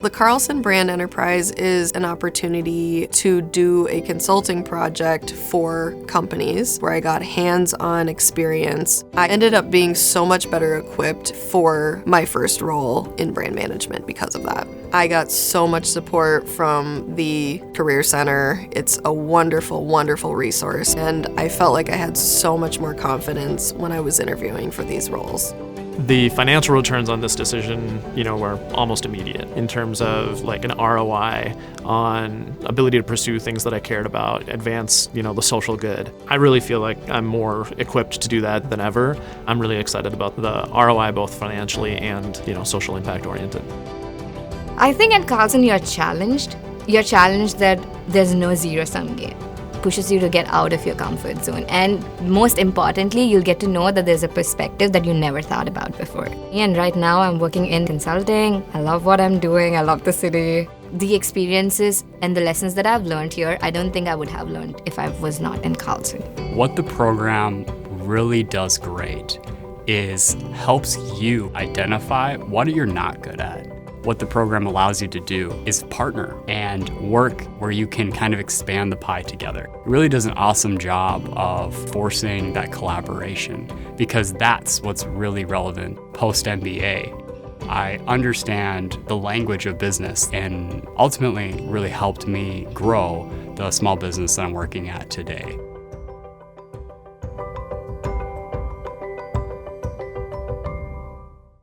The Carlson Brand Enterprise is an opportunity to do a consulting project for companies where I got hands-on experience. I ended up being so much better equipped for my first role in brand management because of that. I got so much support from the Career Center. It's a wonderful, wonderful resource, and I felt like I had so much more confidence when I was interviewing for these roles. The financial returns on this decision, were almost immediate in terms of like an ROI on ability to pursue things that I cared about, advance, the social good. I really feel like I'm more equipped to do that than ever. I'm really excited about the ROI, both financially and, social impact oriented. I think at Carlson you're challenged. You're challenged that there's no zero-sum game. Pushes you to get out of your comfort zone, and most importantly, you'll get to know that there's a perspective that you never thought about before. And right now I'm working in consulting. I love what I'm doing. I love the city. The experiences and the lessons that I've learned here, I don't think I would have learned if I was not in Carlson. What the program really does great is helps you identify what you're not good at. What the program allows you to do is partner and work where you can kind of expand the pie together. It really does an awesome job of forcing that collaboration, because that's what's really relevant post-MBA. I understand the language of business and ultimately really helped me grow the small business that I'm working at today.